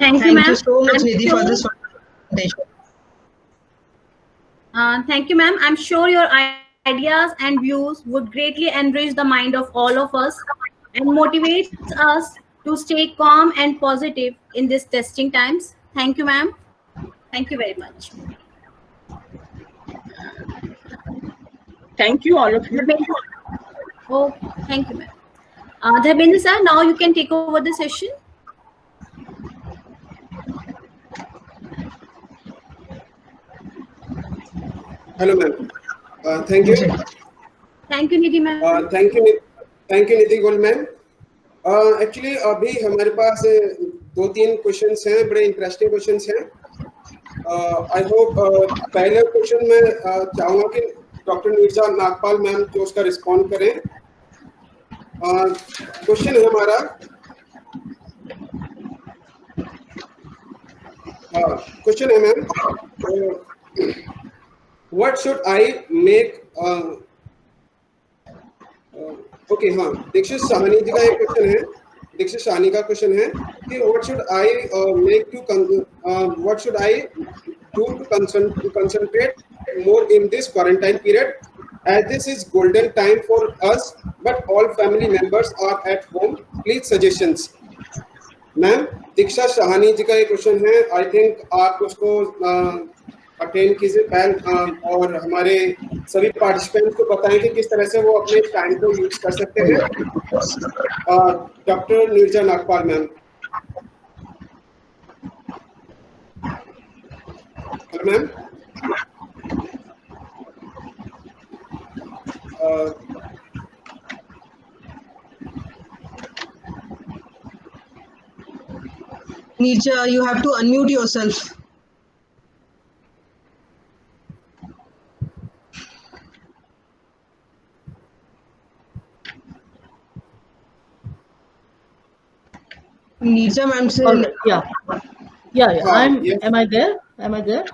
Thank you, ma'am. so much, Nidhi, for this presentation. Thank you, ma'am. I'm sure your ideas and views would greatly enrich the mind of all of us and motivates us to stay calm and positive in these testing times. Thank you, ma'am. Thank you very much. Thank you, all of you. Oh, thank you, ma'am. Dharmendra sir, now you can take over the session. Hello, ma'am. Thank you. Thank you, Nidhi ma'am. Thank you, Nidhi Goel ma'am. Actually, अभी हमारे पास 2-3 questions हैं, बड़े interesting questions हैं. I hope पहले question में चाहूँगा कि doctor Neerja Nagpal ma'am जो उसका रिस्पॉन्ड करें. क्वेश्चन है हमारा, क्वेश्चन है ma'am, what should I make. Okay, हाँ, दीक्षित साहनी जी का एक क्वेश्चन है. दीक्षित साहनी का क्वेश्चन है कि what should I make to what should I do to concentrate more in this quarantine period, as this is golden time for us, but all family members are at home. Please suggestions. Ma'am, Diksha Shahani ji का एक question है. I think आप उसको attend कीजिए पहल, और हमारे सभी पार्टिसिपेंट्स को बताएं कि किस तरह से वो अपने टाइम को यूज कर सकते हैं. Doctor Neerja Nagpal ma'am. Hello ma'am. Nirja, you have to unmute yourself. Nirja ma'am said, Yeah. Am I there?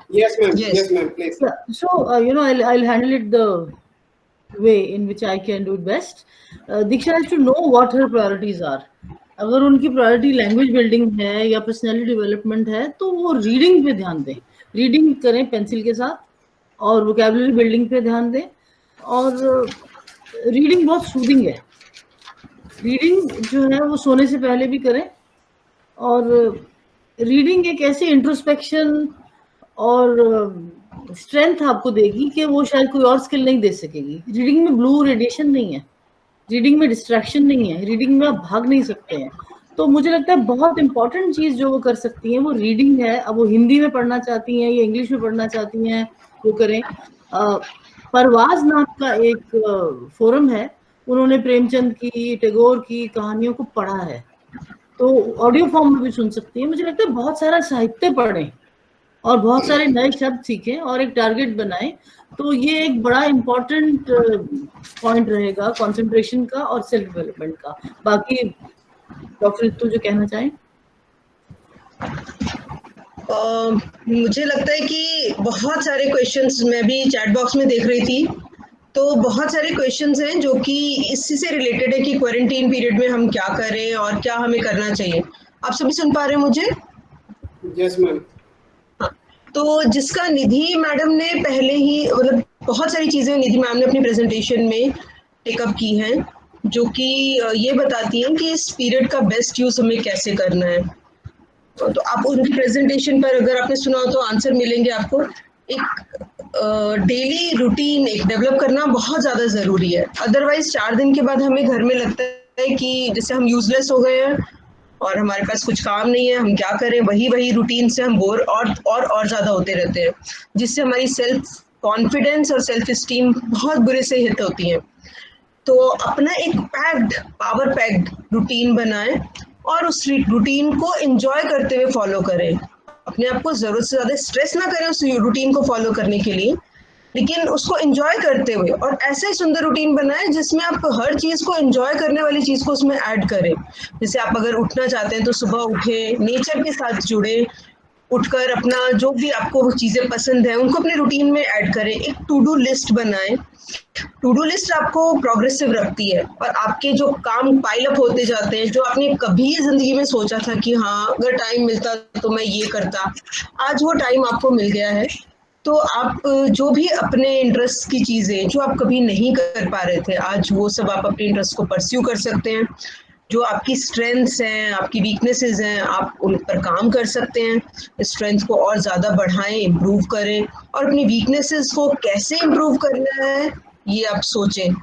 Yes, ma'am. Yes, ma'am. Please. Yeah. So I'll handle it the way in which I can do it best. Diksha has to know what her priorities are. अगर उनकी priority language building है या personality development है तो वो reading पे ध्यान दें. रीडिंग करें पेंसिल के साथ और वोकैबुलरी बिल्डिंग पे ध्यान दें. और रीडिंग बहुत सूदिंग है. रीडिंग जो है वो सोने से पहले भी करें. और रीडिंग एक ऐसे इंट्रोस्पेक्शन और स्ट्रेंथ आपको देगी कि वो शायद कोई और स्किल नहीं दे सकेगी. रीडिंग में ब्लू रेडिएशन नहीं है, रीडिंग में डिस्ट्रैक्शन नहीं है, रीडिंग में आप भाग नहीं सकते हैं. तो मुझे लगता है बहुत इंपॉर्टेंट चीज़ जो वो कर सकती हैं वो रीडिंग है. अब वो हिंदी में पढ़ना चाहती हैं या इंग्लिश में पढ़ना चाहती हैं वो करें. परवाज नाम का एक फोरम है, उन्होंने प्रेमचंद की, टैगोर की कहानियों को पढ़ा है, तो ऑडियो फॉर्म में भी सुन सकती है. मुझे लगता है बहुत सारा साहित्य पढ़ें और बहुत सारे नए शब्द सीखें और एक टारगेट बनाएं. तो ये एक बड़ा इम्पोर्टेंट पॉइंट रहेगा कंसंट्रेशन का और सेल्फ डेवलपमेंट का. बाकी डॉक्टर रितु जो कहना चाहें. मुझे लगता है कि बहुत सारे क्वेश्चंस मैं भी चैट बॉक्स में देख रही थी, तो बहुत सारे क्वेश्चंस हैं जो कि इसी से रिलेटेड है कि क्वारंटीन पीरियड में हम क्या करें और क्या हमें करना चाहिए. आप सभी सुन पा रहे हैं मुझे? Yes ma'am. तो जिसका निधि मैडम ने पहले ही मतलब बहुत सारी चीज़ें निधि मैम ने अपनी प्रेजेंटेशन में टेकअप की हैं जो कि ये बताती हैं कि इस पीरियड का बेस्ट यूज़ हमें कैसे करना है. तो आप उनकी प्रेजेंटेशन पर अगर आपने सुना हो तो आंसर मिलेंगे आपको. एक डेली रूटीन एक डेवलप करना बहुत ज़्यादा ज़रूरी है. अदरवाइज 4 दिन के बाद हमें घर में लगता है कि जैसे हम यूजलेस हो गए हैं और हमारे पास कुछ काम नहीं है, हम क्या करें. वही रूटीन से हम बोर और ज़्यादा होते रहते हैं, जिससे हमारी सेल्फ कॉन्फिडेंस और सेल्फ इस्टीम बहुत बुरे से हिट होती हैं. तो अपना एक पावर पैक्ड रूटीन बनाएं और उस रूटीन को एंजॉय करते हुए फॉलो करें. अपने आप को ज़रूरत से ज़्यादा स्ट्रेस ना करें उस रूटीन को फॉलो करने के लिए, लेकिन उसको एंजॉय करते हुए और ऐसे सुंदर रूटीन बनाएं जिसमें आप हर चीज़ को एंजॉय करने वाली चीज़ को उसमें ऐड करें. जैसे आप अगर उठना चाहते हैं तो सुबह उठें, नेचर के साथ जुड़े, उठकर अपना जो भी आपको चीज़ें पसंद है उनको अपने रूटीन में ऐड करें। एक टू डू लिस्ट बनाएं। टू डू लिस्ट आपको प्रोग्रेसिव रखती है और आपके जो काम पाइल अप होते जाते हैं, जो आपने कभी जिंदगी में सोचा था कि हाँ अगर टाइम मिलता तो मैं ये करता, आज वो टाइम आपको मिल गया है। तो आप जो भी अपने इंटरेस्ट की चीज़ें जो आप कभी नहीं कर पा रहे थे, आज वो सब आप अपने इंटरेस्ट को परस्यू कर सकते हैं। जो आपकी स्ट्रेंथ्स हैं, आपकी वीकनेसेस हैं, आप उन पर काम कर सकते हैं। स्ट्रेंथ को और ज़्यादा बढ़ाएं, इम्प्रूव करें, और अपनी वीकनेसेस को कैसे इम्प्रूव करना है ये आप सोचें।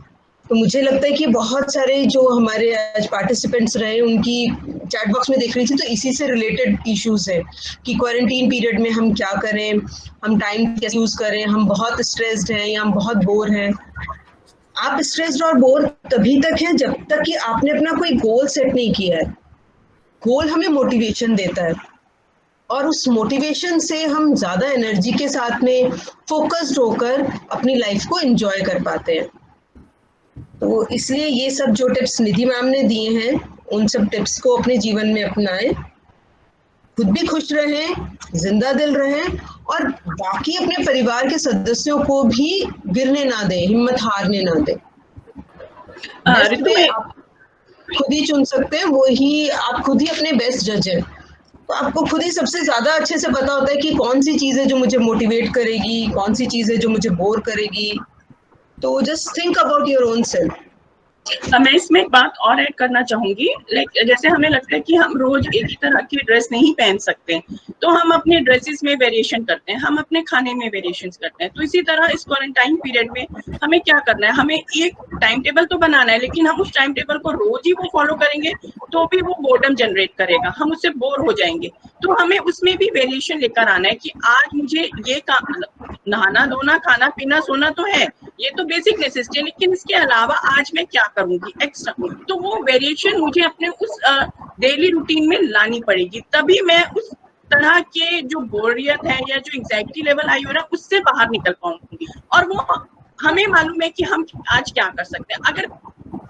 तो मुझे लगता है कि बहुत सारे जो हमारे आज पार्टिसिपेंट्स रहे, उनकी चैट बॉक्स में देख रही थी तो इसी से रिलेटेड इश्यूज है कि क्वारंटीन पीरियड में हम क्या करें, हम टाइम कैसे यूज़ करें, हम बहुत स्ट्रेस्ड हैं या हम बहुत बोर हैं। आप स्ट्रेस्ड और बोर तभी तक हैं जब तक कि आपने अपना कोई गोल सेट नहीं किया है। गोल हमें मोटिवेशन देता है और उस मोटिवेशन से हम ज़्यादा एनर्जी के साथ में फोकस्ड होकर अपनी लाइफ को एंजॉय कर पाते हैं। तो इसलिए ये सब जो टिप्स निधि मैम ने दिए हैं, उन सब टिप्स को अपने जीवन में अपनाएं, खुद भी खुश रहें, जिंदा दिल रहें, और बाकी अपने परिवार के सदस्यों को भी गिरने ना दें, हिम्मत हारने ना दें। ऋतु में आप खुद ही चुन सकते हैं, वो ही आप खुद ही अपने बेस्ट जज हैं। तो आपको खुद ही सबसे ज्यादा अच्छे से पता होता है कि कौन सी चीज है जो मुझे मोटिवेट करेगी, कौन सी चीज है जो मुझे बोर करेगी। तो just think about your own self. मैं इसमें एक बात और ऐड करना चाहूंगी। जैसे हमें लगता है कि हम रोज एक ही तरह की ड्रेस नहीं पहन सकते, तो हम अपने ड्रेसेस में वेरिएशन करते हैं, हम अपने खाने में वेरिएशन करते हैं। तो इसी तरह इस क्वारंटाइन पीरियड में हमें क्या करना है, हमें एक टाइम टेबल तो बनाना है, लेकिन हम उस टाइम टेबल को रोज ही वो फॉलो करेंगे तो भी वो बोर्डम जनरेट करेगा, हम उससे बोर हो जाएंगे। तो हमें उसमें भी वेरिएशन लेकर आना है कि आज मुझे ये काम, नहाना धोना खाना पीना सोना तो है, ये तो बेसिक नेसेसिटी है, लेकिन इसके अलावा आज मैं क्या करूंगी एक्स्ट्रा। तो वो वेरिएशन मुझे अपने उस डेली रूटीन में लानी पड़ेगी, तभी मैं उस तरह के जो बोरियत है या जो एंजाइटी लेवल आई हो रहा है उससे बाहर निकल पाऊंगी। और वो हमें मालूम है कि हम आज क्या कर सकते हैं। अगर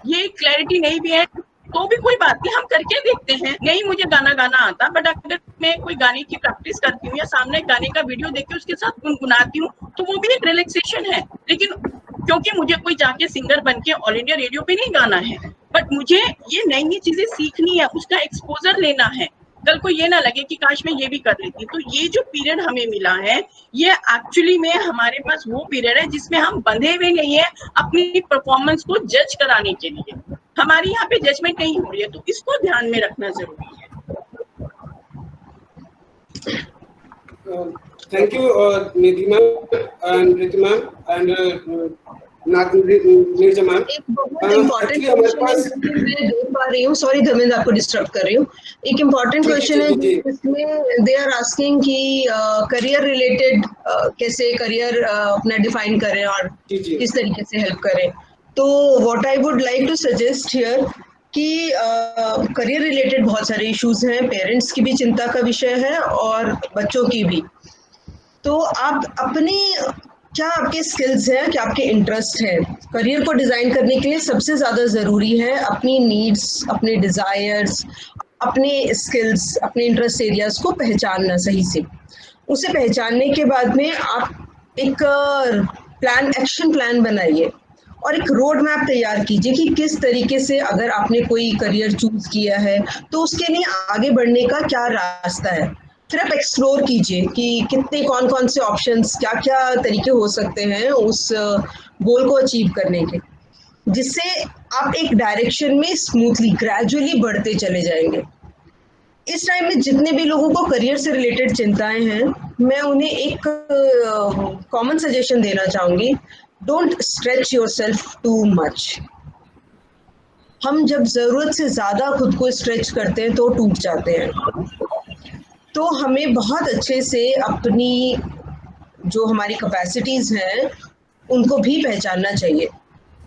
ये क्लैरिटी नहीं भी है तो भी कोई बात नहीं, हम करके देखते हैं। नहीं मुझे गाना गाना आता, बट अगर मैं कोई गाने की प्रैक्टिस करती हूँ या सामने गाने का वीडियो देख के उसके साथ गुनगुनाती हूँ तो वो भी एक रिलैक्सेशन है। लेकिन क्योंकि मुझे कोई जाके सिंगर बन के ऑल इंडिया रेडियो पे नहीं गाना है, बट मुझे ये नई नई चीजें सीखनी है, उसका एक्सपोजर लेना है। कल को ये ना लगे कि काश मैं ये भी कर लेती। तो ये जो पीरियड हमें मिला है, ये एक्चुअली में हमारे पास वो पीरियड है जिसमें हम बंधे हुए नहीं है अपनी परफॉर्मेंस को जज कराने के लिए। हमारी यहाँ पे जजमेंट नहीं हो रही है, तो इसको ध्यान में रखना जरूरी है। Thank you, Nidhi ma'am and Ritu ma'am and Neerja ma'am. एक बहुत इम्पोर्टेंट क्वेश्चन है मैं देख पा रही हूँ, सॉरी धर्मेंद्र आपको डिस्टर्ब कर रही हूँ। एक इम्पोर्टेंट क्वेश्चन है जिसमें दे आर आस्किंग कि करियर रिलेटेड कैसे करियर अपना डिफाइन करें और किस तरीके से हेल्प करें। तो what I would like to suggest here कि करियर रिलेटेड बहुत सारे इश्यूज हैं, पेरेंट्स की भी चिंता का विषय है और बच्चों की भी। तो आप अपनी क्या आपके स्किल्स हैं, क्या आपके इंटरेस्ट हैं, करियर को डिज़ाइन करने के लिए सबसे ज़्यादा ज़रूरी है अपनी नीड्स, अपने डिज़ायर्स, अपने स्किल्स, अपने इंटरेस्ट एरियाज को पहचानना सही से। उसे पहचानने के बाद में आप एक प्लान, एक्शन प्लान बनाइए और एक रोड मैप तैयार कीजिए कि किस तरीके से अगर आपने कोई करियर चूज किया है तो उसके लिए आगे बढ़ने का क्या रास्ता है। फिर आप एक्सप्लोर कीजिए कि कितने कौन कौन से ऑप्शंस, क्या क्या तरीके हो सकते हैं उस गोल को अचीव करने के, जिससे आप एक डायरेक्शन में स्मूथली ग्रेजुअली बढ़ते चले जाएंगे। इस टाइम में जितने भी लोगों को करियर से रिलेटेड चिंताएं हैं, मैं उन्हें एक कॉमन सजेशन देना चाहूँगी, don't stretch yourself too much. हम जब ज़रूरत से ज़्यादा खुद को स्ट्रेच करते हैं तो टूट जाते हैं। तो हमें बहुत अच्छे से अपनी जो हमारी कैपेसिटीज़ हैं उनको भी पहचानना चाहिए।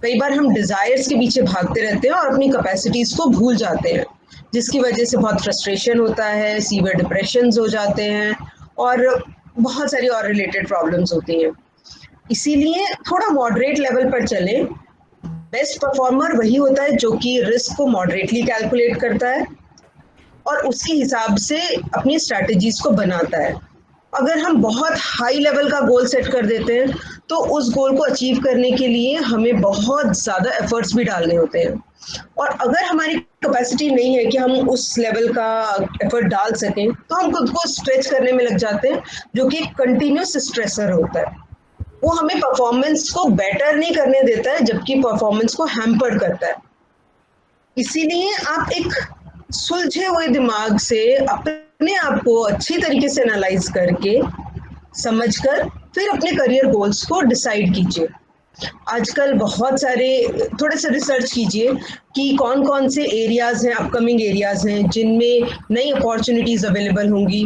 कई बार हम डिज़ायर्स के पीछे भागते रहते हैं और अपनी कैपेसिटीज़ को भूल जाते हैं, जिसकी वजह से बहुत फ्रस्ट्रेशन होता है, सीवियर डिप्रेशंस हो जाते हैं और बहुत सारी और रिलेटेड प्रॉब्लम्स होती हैं। इसीलिए थोड़ा मॉडरेट लेवल पर चलें। बेस्ट परफॉर्मर वही होता है जो कि रिस्क को मॉडरेटली कैलकुलेट करता है और उसके हिसाब से अपनी स्ट्रैटेजीज को बनाता है। अगर हम बहुत हाई लेवल का गोल सेट कर देते हैं तो उस गोल को अचीव करने के लिए हमें बहुत ज़्यादा एफर्ट्स भी डालने होते हैं, और अगर हमारी कैपेसिटी नहीं है कि हम उस लेवल का एफर्ट डाल सकें तो हम खुद को स्ट्रेच करने में लग जाते हैं, जो कि एक कंटिन्यूस स्ट्रेसर होता है। वो हमें परफॉर्मेंस को बेटर नहीं करने देता है, जबकि परफॉर्मेंस को हैम्पर करता है। इसीलिए आप एक सुलझे हुए दिमाग से अपने आप को अच्छी तरीके से एनालाइज करके समझकर फिर अपने करियर गोल्स को डिसाइड कीजिए। आजकल बहुत सारे, थोड़े से रिसर्च कीजिए कि कौन कौन से एरियाज हैं, अपकमिंग एरियाज हैं जिनमें नई अपॉर्चुनिटीज अवेलेबल होंगी।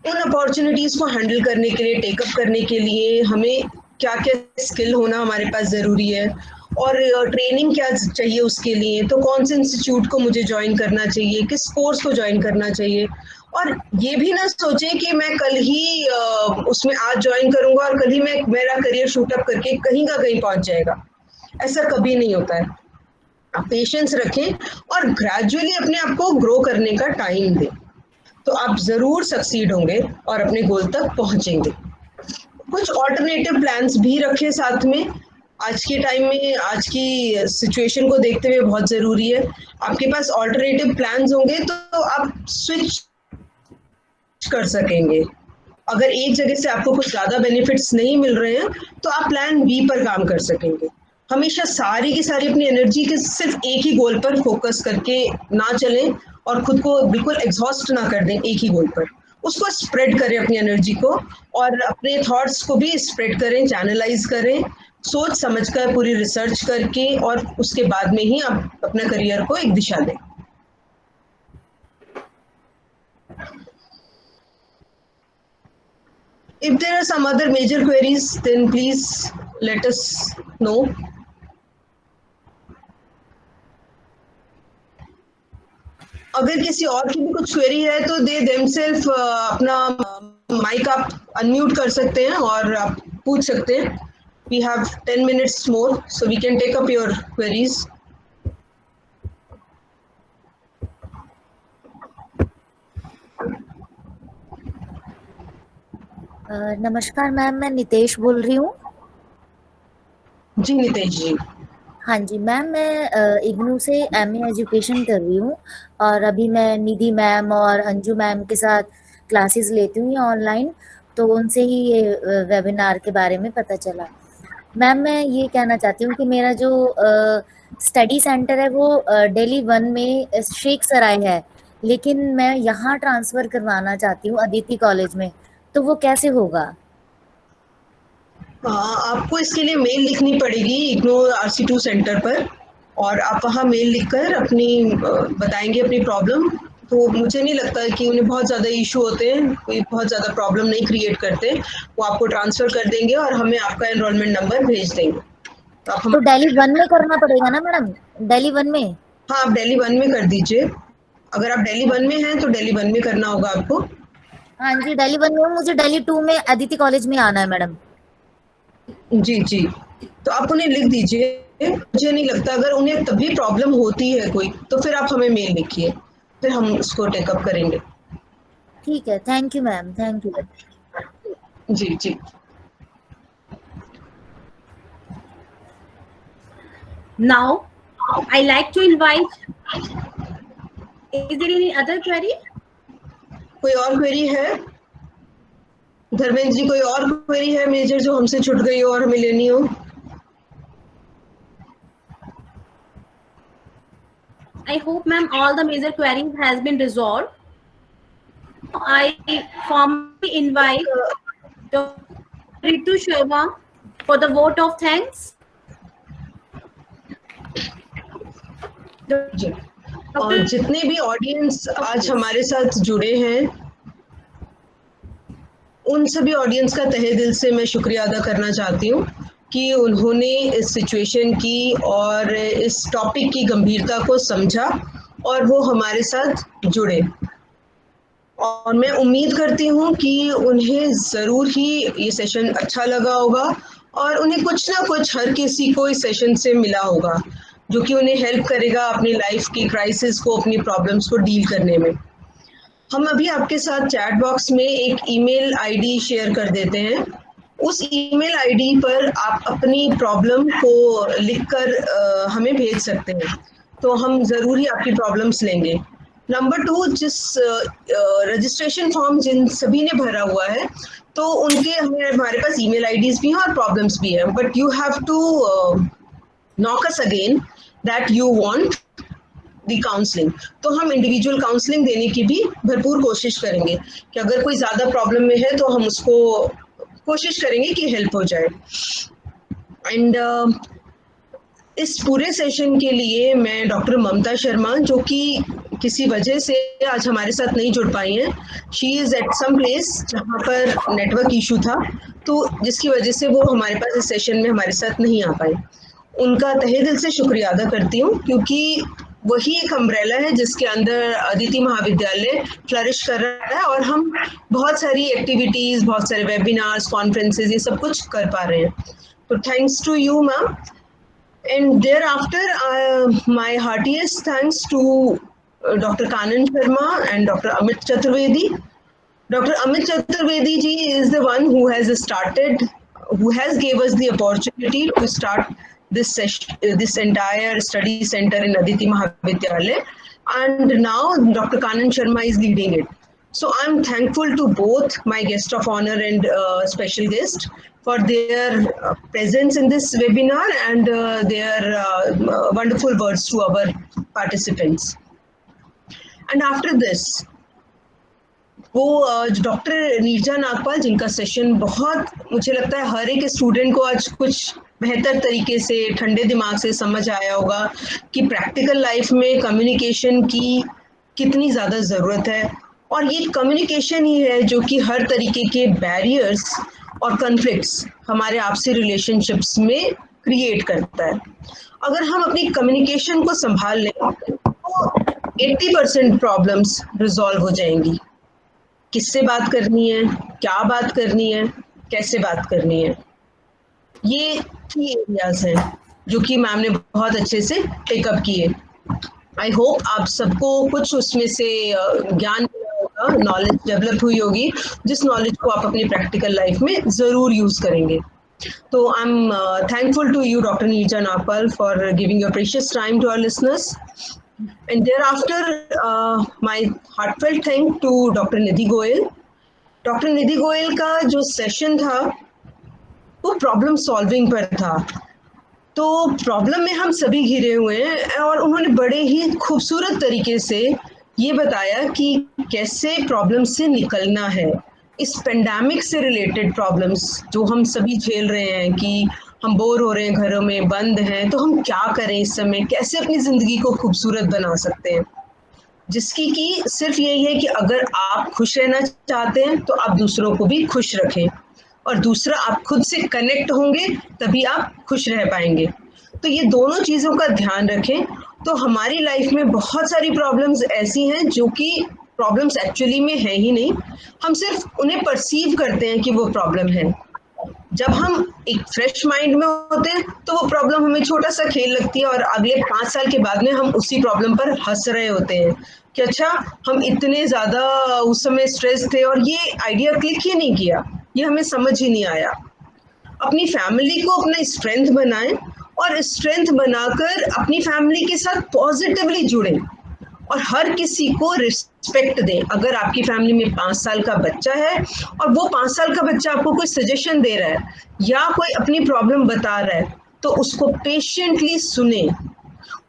उन अपॉर्चुनिटीज को हैंडल करने के लिए, टेकअप करने के लिए हमें क्या क्या स्किल होना हमारे पास ज़रूरी है, और ट्रेनिंग क्या चाहिए उसके लिए, तो कौन से इंस्टीट्यूट को मुझे ज्वाइन करना चाहिए, किस कोर्स को ज्वाइन करना चाहिए। और ये भी ना सोचें कि मैं कल ही उसमें आज ज्वाइन करूंगा और कल ही मैं मेरा करियर शूटअप करके कहीं का कहीं पहुंच जाएगा। ऐसा कभी नहीं होता है। आप पेशेंस रखें और ग्रेजुअली अपने आप को ग्रो करने का टाइम दें, तो आप ज़रूर सक्सीड होंगे और अपने गोल तक पहुंचेंगे। कुछ ऑल्टरनेटिव प्लान्स भी रखें साथ में। आज के टाइम में, आज की सिचुएशन को देखते हुए बहुत ज़रूरी है। आपके पास ऑल्टरनेटिव प्लान्स होंगे तो आप स्विच कर सकेंगे। अगर एक जगह से आपको कुछ ज़्यादा बेनिफिट्स नहीं मिल रहे हैं तो आप प्लान बी पर काम कर सकेंगे। हमेशा सारी की सारी अपनी एनर्जी के सिर्फ एक ही गोल पर फोकस करके ना चलें और खुद को बिल्कुल एग्जॉस्ट ना कर दें एक ही गोल पर। उसको स्प्रेड करें अपनी एनर्जी को, और अपने थॉट्स को भी स्प्रेड करें, चैनलाइज करें, सोच समझ कर, पूरी रिसर्च करके, और उसके बाद में ही आप अपने करियर को एक दिशा दें। If there are some other major queries, then please let us know. अगर किसी और की भी कुछ क्वेरी है तो दे themselves अपना माइक आप अनम्यूट कर सकते हैं और आप पूछ सकते हैं। We have 10 minutes more, so we can take up your queries. नमस्कार मैम, मैं नितेश बोल रही हूँ। जी नितेश जी। हाँ जी मैम, मैं इग्नू से एमए एजुकेशन कर रही हूँ, और अभी मैं निधि मैम और अंजू मैम के साथ क्लासेस लेती हूँ ऑनलाइन, तो उनसे ही ये वेबिनार के बारे में पता चला। मैम मैं ये कहना चाहती हूँ कि मेरा जो स्टडी सेंटर है वो दिल्ली 1 में शेख सराय है, लेकिन मैं यहाँ ट्रांसफ़र करवाना चाहती हूँ अदिति कॉलेज में, तो वो कैसे होगा? आपको इसके लिए मेल लिखनी पड़ेगी इग्नू RC2 सेंटर पर, और आप वहाँ मेल लिखकर अपनी बताएंगे अपनी प्रॉब्लम। तो मुझे नहीं लगता है कि उन्हें बहुत ज़्यादा इशू होते हैं, कोई बहुत ज़्यादा प्रॉब्लम नहीं क्रिएट करते। वो आपको ट्रांसफ़र कर देंगे और हमें आपका एनरोलमेंट नंबर भेज देंगे। तो दिल्ली 1 में करना पड़ेगा ना मैडम? दिल्ली 1 में? हाँ, आप दिल्ली 1 में कर दीजिए। अगर आप दिल्ली 1 में हैं तो दिल्ली 1 में करना होगा आपको। हाँ जी, दिल्ली 1 में। मुझे दिल्ली 2 में अदिति कॉलेज में आना है मैडम। जी जी, तो आप उन्हें लिख दीजिए। मुझे नहीं लगता, अगर उन्हें तभी प्रॉब्लम होती है कोई, तो फिर आप हमें मेल लिखिए, फिर हम उसको टेकअप करेंगे। ठीक है, thank you ma'am, thank you. जी जी। Now, I like to invite. Is there any other query? कोई और क्वेरी है? धर्मेंद्र जी, कोई और क्वेरी है मेजर जो हमसे छूट गई हो और हमें लेनी हो? I hope, ma'am, all the major queries has been resolved. I formally invite Dr. Ritu Sharma for the vote of thanks. और जितने भी ऑडियंस आज हमारे साथ जुड़े हैं, उन सभी ऑडियंस का तहे दिल से मैं शुक्रिया अदा करना चाहती हूँ कि उन्होंने इस सिचुएशन की और इस टॉपिक की गंभीरता को समझा और वो हमारे साथ जुड़े। और मैं उम्मीद करती हूँ कि उन्हें ज़रूर ही ये सेशन अच्छा लगा होगा और उन्हें कुछ ना कुछ, हर किसी को इस सेशन से मिला होगा जो कि उन्हें हेल्प करेगा अपनी लाइफ की क्राइसिस को, अपनी प्रॉब्लम्स को डील करने में। हम अभी आपके साथ चैट बॉक्स में एक ईमेल आईडी शेयर कर देते हैं। उस ईमेल आईडी पर आप अपनी प्रॉब्लम को लिखकर हमें भेज सकते हैं, तो हम ज़रूर ही आपकी प्रॉब्लम्स लेंगे। नंबर 2, जिस रजिस्ट्रेशन फॉर्म जिन सभी ने भरा हुआ है, तो उनके हमारे पास ईमेल आईडीज भी हैं और प्रॉब्लम्स भी हैं, but you have to knock us again that you want the counselling. तो हम इंडिविजुअल काउंसलिंग देने की भी भरपूर कोशिश करेंगे कि अगर कोई ज़्यादा प्रॉब्लम में है तो हम उसको कोशिश करेंगे कि हेल्प हो जाए। एंड इस पूरे सेशन के लिए मैं डॉक्टर ममता शर्मा, जो कि किसी वजह से आज हमारे साथ नहीं जुड़ पाई हैं, she is at some place जहाँ पर नेटवर्क इशू था, तो जिसकी वजह से वो हमारे पास इस सेशन में हमारे साथ नहीं आ पाए। उनका तहे दिल से शुक्रिया अदा करती हूँ, क्योंकि वही एक अम्ब्रेला है जिसके अंदर अदिति महाविद्यालय फ्लरिश कर रहा है और हम बहुत सारी एक्टिविटीज़, बहुत सारे वेबिनार्स, कॉन्फ्रेंसेज, ये सब कुछ कर पा रहे हैं। तो thanks to you ma'am. And thereafter, my heartiest thanks to Dr. Kanan Sharma and Dr. Amit Chaturvedi. Dr. Amit Chaturvedi ji is the one who has gave us the opportunity to start this session, this entire study center in Aditi Mahavidyalaya, and now Dr. Kanan Sharma is leading it. So I'm thankful to both my guest of honor and special guest for their presence in this webinar and their wonderful words to our participants. And after this, वो doctor Neerja Nagpal, जिनका session बहुत, मुझे लगता है हर एक student को आज कुछ बेहतर तरीके से ठंडे दिमाग से समझ आया होगा कि प्रैक्टिकल लाइफ में कम्युनिकेशन की कितनी ज़्यादा ज़रूरत है, और ये कम्युनिकेशन ही है जो कि हर तरीके के बैरियर्स और कॉन्फ्लिक्ट्स हमारे आपसी रिलेशनशिप्स में क्रिएट करता है। अगर हम अपनी कम्युनिकेशन को संभाल लें तो 80% प्रॉब्लम्स रिजॉल्व हो जाएंगी। किससे बात करनी है, क्या बात करनी है, कैसे बात करनी है, ये 3 एरियाज हैं जो कि मैम ने बहुत अच्छे से टेकअप किए। आई होप आप सबको कुछ उसमें से ज्ञान मिला होगा, नॉलेज डेवलप हुई होगी, जिस नॉलेज को आप अपनी प्रैक्टिकल लाइफ में ज़रूर यूज़ करेंगे। तो I am thankful to you, Dr. Neerja Nagpal, for giving your precious time to our listeners. And thereafter, my heartfelt thank to Dr. Nidhi Goyal. Dr. Nidhi Goyal का जो session था वो problem solving पर था, तो problem में हम सभी घिरे हुए हैं, और उन्होंने बड़े ही खूबसूरत तरीके से ये बताया कि कैसे प्रॉब्लम से निकलना है। इस पेंडेमिक से रिलेटेड प्रॉब्लम्स जो हम सभी झेल रहे हैं कि हम बोर हो रहे हैं, घरों में बंद हैं, तो हम क्या करें इस समय, कैसे अपनी ज़िंदगी को खूबसूरत बना सकते हैं, जिसकी कि सिर्फ यही है कि अगर आप खुश रहना चाहते हैं तो आप दूसरों को भी खुश रखें, और दूसरा आप खुद से कनेक्ट होंगे तभी आप खुश रह पाएंगे। तो ये दोनों चीज़ों का ध्यान रखें। तो हमारी लाइफ में बहुत सारी प्रॉब्लम्स ऐसी हैं जो कि प्रॉब्लम्स एक्चुअली में है ही नहीं, हम सिर्फ उन्हें परसीव करते हैं कि वो प्रॉब्लम है। जब हम एक फ्रेश माइंड में होते हैं तो वो प्रॉब्लम हमें छोटा सा खेल लगती है, और अगले 5 साल के बाद में हम उसी प्रॉब्लम पर हंस रहे होते हैं कि अच्छा हम इतने ज़्यादा उस समय स्ट्रेस थे और ये आइडिया क्लिक ही नहीं किया, ये हमें समझ ही नहीं आया। अपनी फैमिली को अपना स्ट्रेंथ बनाएं, और स्ट्रेंथ बनाकर अपनी फैमिली के साथ पॉजिटिवली जुड़ें, और हर किसी को रिस्पेक्ट दें। अगर आपकी फैमिली में 5 साल का बच्चा है और वो 5 साल का बच्चा आपको कोई सजेशन दे रहा है या कोई अपनी प्रॉब्लम बता रहा है, तो उसको पेशेंटली सुने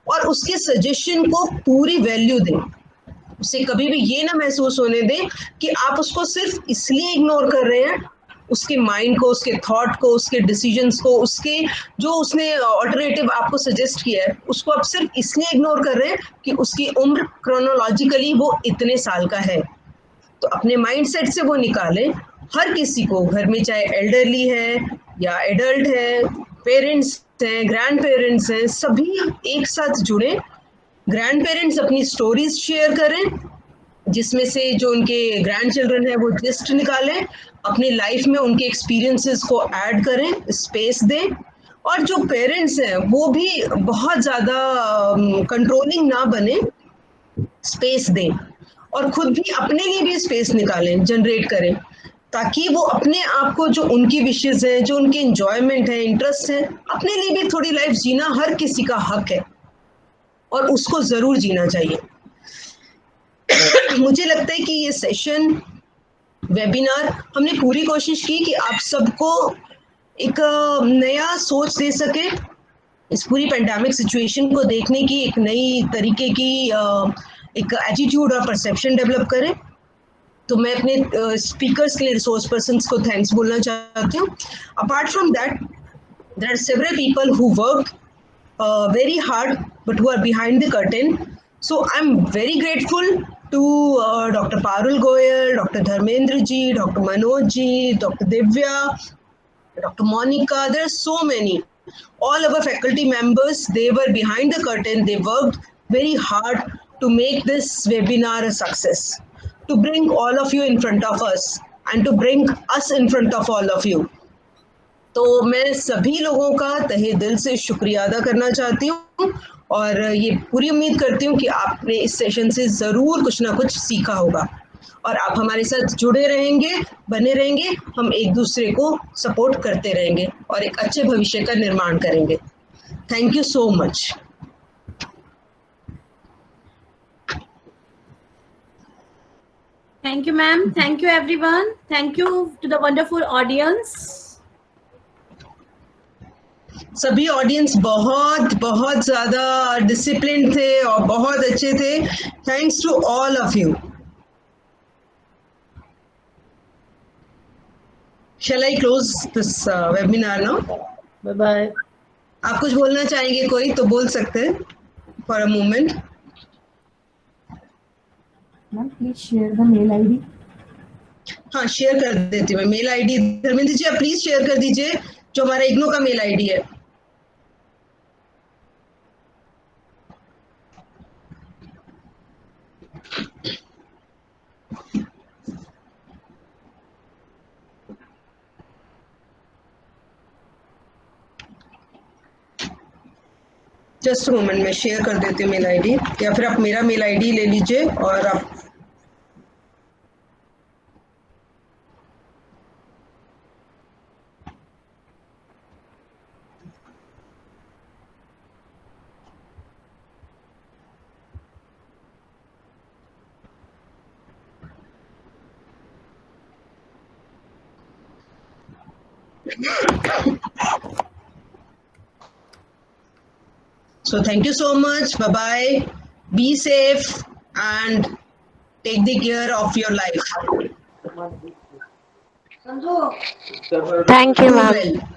और उसके सजेशन को पूरी वैल्यू दें। उसे कभी भी ये ना महसूस होने दें कि आप उसको सिर्फ इसलिए इग्नोर कर रहे हैं, उसके माइंड को, उसके थॉट को, उसके डिसीजंस को, उसके जो उसने ऑल्टरनेटिव आपको सजेस्ट किया है, उसको आप सिर्फ इसलिए इग्नोर कर रहे हैं कि उसकी उम्र क्रोनोलॉजिकली वो इतने साल का है। तो अपने माइंडसेट से वो निकालें। हर किसी को, घर में चाहे एल्डरली है या एडल्ट है, पेरेंट्स हैं, ग्रैंड पेरेंट्स हैं, सभी एक साथ जुड़ें। ग्रैंड पेरेंट्स अपनी स्टोरीज शेयर करें, जिसमें से जो उनके ग्रैंड चिल्ड्रन है वो जिस्ट निकालें, अपनी लाइफ में उनके एक्सपीरियंसेस को ऐड करें, स्पेस दें। और जो पेरेंट्स हैं वो भी बहुत ज़्यादा कंट्रोलिंग ना बने, स्पेस दें। और खुद भी अपने लिए भी स्पेस निकालें, जनरेट करें, ताकि वो अपने आप को, जो उनकी विशेष है, जो उनके इंजॉयमेंट है, इंटरेस्ट है, अपने लिए भी थोड़ी लाइफ जीना हर किसी का हक है और उसको जरूर जीना चाहिए। मुझे लगता है कि ये सेशन, वेबिनार, हमने पूरी कोशिश की कि आप सबको एक नया सोच दे सके, इस पूरी पेंडेमिक सिचुएशन को देखने की एक नई तरीके की एक एटीट्यूड और परसेप्शन डेवलप करें। तो मैं अपने स्पीकर्स के लिए, रिसोर्स पर्सन्स को थैंक्स बोलना चाहती हूँ। Apart from that, there are several people who work very hard but who are behind the curtain. So I'm very grateful to Dr. Parul Goyal, Dr. Dharmendra ji, Dr. Manoj ji, Dr. Divya, Dr. Monica. There are so many. All our faculty members, they were behind the curtain. They worked very hard to make this webinar a success, to bring all of you in front of us and to bring us in front of all of you. तो मैं सभी लोगों का तहे दिल से शुक्रिया अदा करना चाहती हूँ और ये पूरी उम्मीद करती हूँ कि आपने इस सेशन से ज़रूर कुछ ना कुछ सीखा होगा और आप हमारे साथ जुड़े रहेंगे, बने रहेंगे, हम एक दूसरे को सपोर्ट करते रहेंगे और एक अच्छे भविष्य का निर्माण करेंगे। Thank you so much. Thank you, ma'am. Thank you, everyone. Thank you to the wonderful audience. सभी ऑडियंस बहुत बहुत ज़्यादा डिसिप्लिन थे और बहुत अच्छे थे। Thanks to all of you. Shall I close this webinar now? Bye bye. आप कुछ बोलना चाहेंगे कोई तो बोल सकते हैं for a moment. Ma'am, please share the mail ID. हाँ, शेयर कर देती हूँ मैं मेल आईडी। धर्मेंद्र जी, आप प्लीज शेयर कर दीजिए जो हमारा इग्नो का मेल आईडी है। जस्ट मोमेंट, में शेयर कर देती हूँ मेल आईडी, या फिर आप मेरा मेल आईडी ले लीजिए और आप So thank you so much. Bye bye. Be safe and take the care of your life. Thank you, ma'am. Well.